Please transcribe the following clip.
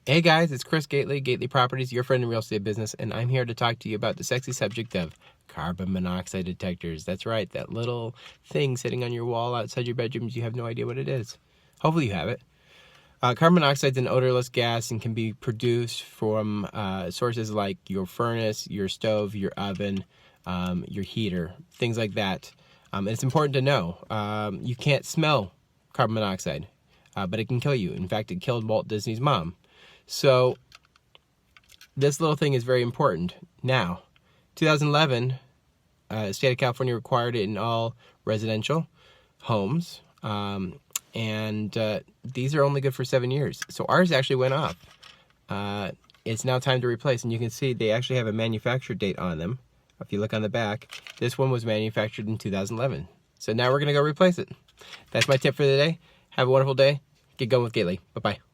Hey guys, it's Chris Gately, Gately Properties, your friend in real estate business, and I'm here to talk to you about the sexy subject of carbon monoxide detectors. That's right, that little thing sitting on your wall outside your bedrooms, you have no idea what it is. Hopefully you have it. Carbon monoxide is an odorless gas and can be produced from sources like your furnace, your stove, your oven, your heater, things like that. And it's important to know, you can't smell carbon monoxide, but it can kill you. In fact, it killed Walt Disney's mom. So this little thing is very important. Now, 2011, the state of California required it in all residential homes, and these are only good for 7 years. So ours actually went off. It's now time to replace, and you can see they actually have a manufacture date on them. If you look on the back, this one was manufactured in 2011. So now we're going to go replace it. That's my tip for the day. Have a wonderful day. Get going with Gately. Bye-bye.